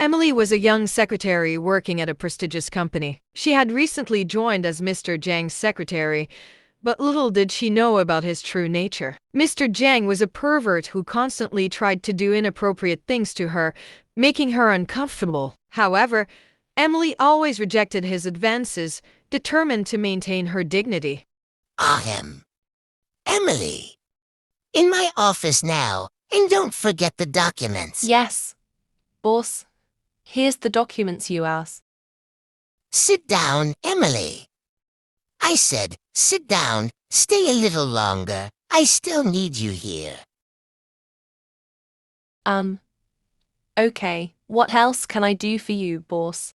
Emily was a young secretary working at a prestigious company. She had recently joined as Mr. Zhang's secretary, but little did she know about his true nature. Mr. Zhang was a pervert who constantly tried to do inappropriate things to her, making her uncomfortable. However, Emily always rejected his advances, determined to maintain her dignity. Ahem. Emily, in my office now, and don't forget the documents. Yes, boss. Here's the documents you asked. Sit down, Emily. I said, sit down, stay a little longer. I still need you here. Okay. What else can I do for you, boss?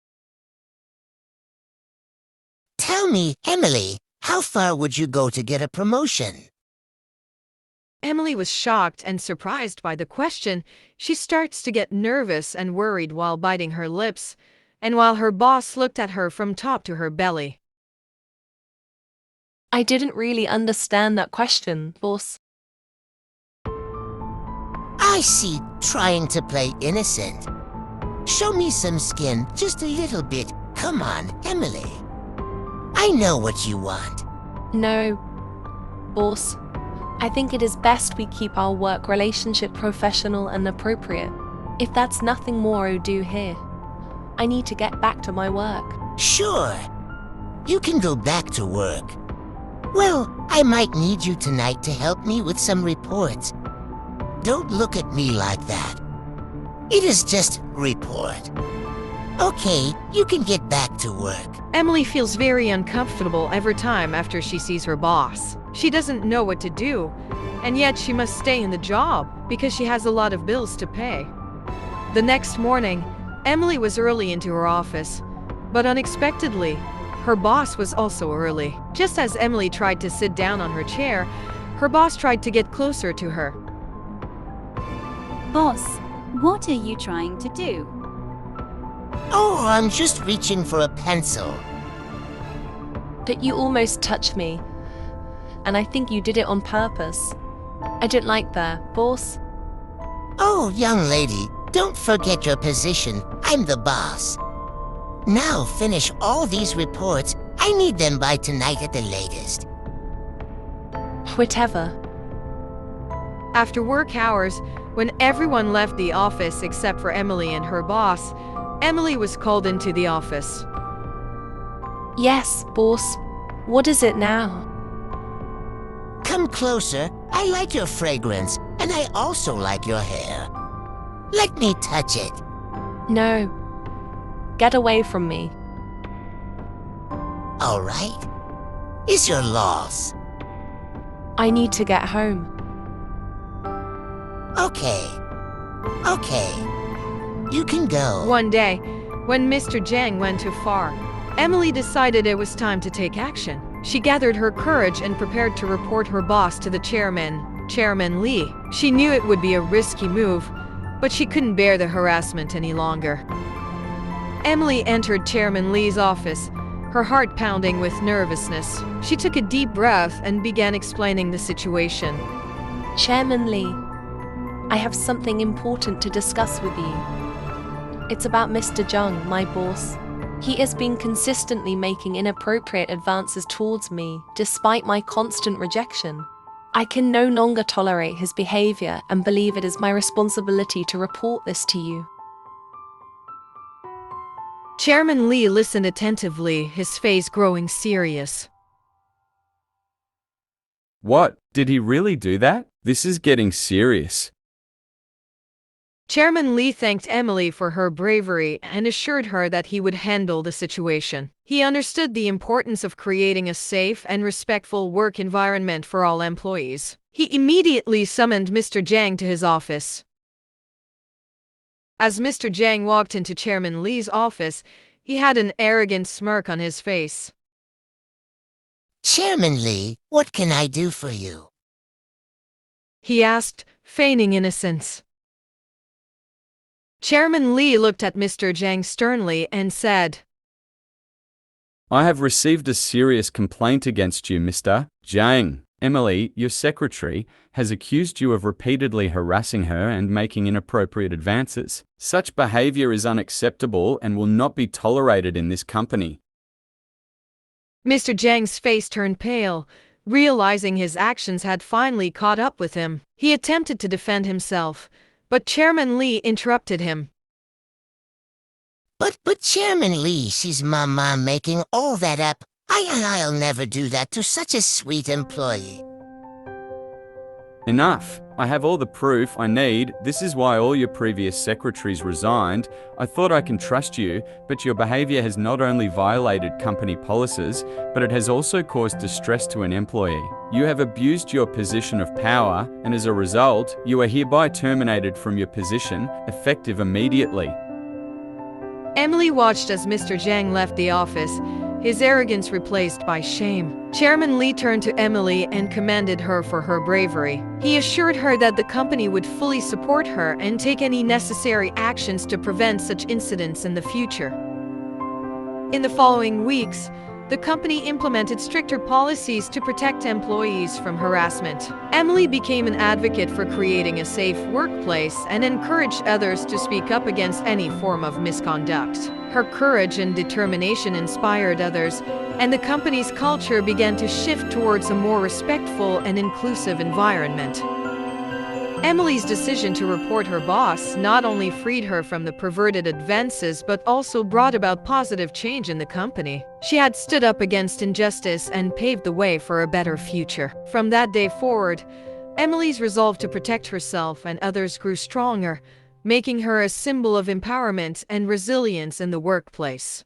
Tell me, Emily, how far would you go to get a promotion? Emily was shocked and surprised by the question. She starts to get nervous and worried while biting her lips, and while her boss looked at her from top to her belly. I didn't really understand that question, boss. I see, trying to play innocent. Show me some skin, just a little bit. Come on, Emily. I know what you want. No, boss. I think it is best we keep our work relationship professional and appropriate. If that's nothing more I do here, I need to get back to my work. Sure. You can go back to work. Well, I might need you tonight to help me with some reports. Don't look at me like that. It is just report. Okay, you can get back to work. Emily feels very uncomfortable every time after she sees her boss. She doesn't know what to do, and yet she must stay in the job because she has a lot of bills to pay. The next morning, Emily was early into her office, but unexpectedly, her boss was also early. Just as Emily tried to sit down on her chair, her boss tried to get closer to her. Boss, what are you trying to do? Oh, I'm just reaching for a pencil. But you almost touched me, and I think you did it on purpose. I didn't like that, boss. Oh, young lady, don't forget your position. I'm the boss. Now finish all these reports. I need them by tonight at the latest. Whatever. After work hours, when everyone left the office except for Emily and her boss, Emily was called into the office. Yes, boss. What is it now? Come closer. I like your fragrance, and I also like your hair. Let me touch it. No. Get away from me. All right. Is your loss? I need to get home. Okay. Okay. You can go. One day, when Mr. Zhang went too far, Emily decided it was time to take action. She gathered her courage and prepared to report her boss to the chairman, Chairman Li. She knew it would be a risky move, but she couldn't bear the harassment any longer. Emily entered Chairman Li's office, her heart pounding with nervousness. She took a deep breath and began explaining the situation. Chairman Li, I have something important to discuss with you. It's about Mr. Zhang, my boss. He has been consistently making inappropriate advances towards me, despite my constant rejection. I can no longer tolerate his behavior and believe it is my responsibility to report this to you. Chairman Li listened attentively, his face growing serious. What? Did he really do that? This is getting serious. Chairman Li thanked Emily for her bravery and assured her that he would handle the situation. He understood the importance of creating a safe and respectful work environment for all employees. He immediately summoned Mr. Zhang to his office. As Mr. Zhang walked into Chairman Li's office, he had an arrogant smirk on his face. Chairman Li, what can I do for you? He asked, feigning innocence. Chairman Li looked at Mr. Zhang sternly and said, I have received a serious complaint against you, Mr. Zhang. Emily, your secretary, has accused you of repeatedly harassing her and making inappropriate advances. Such behavior is unacceptable and will not be tolerated in this company. Mr. Zhang's face turned pale, realizing his actions had finally caught up with him. He attempted to defend himself, but Chairman Li interrupted him. But Chairman Lee, she's my mom making all that up. I'll never do that to such a sweet employee. Enough. I have all the proof I need. This is why all your previous secretaries resigned. I thought I can trust you, but your behavior has not only violated company policies, but it has also caused distress to an employee. You have abused your position of power, and as a result, you are hereby terminated from your position, effective immediately. Emily watched as Mr. Zhang left the office, his arrogance replaced by shame. Chairman Li turned to Emily and commended her for her bravery. He assured her that the company would fully support her and take any necessary actions to prevent such incidents in the future. In the following weeks, the company implemented stricter policies to protect employees from harassment. Emily became an advocate for creating a safe workplace and encouraged others to speak up against any form of misconduct. Her courage and determination inspired others, and the company's culture began to shift towards a more respectful and inclusive environment. Emily's decision to report her boss not only freed her from the perverted advances but also brought about positive change in the company. She had stood up against injustice and paved the way for a better future. From that day forward, Emily's resolve to protect herself and others grew stronger, making her a symbol of empowerment and resilience in the workplace.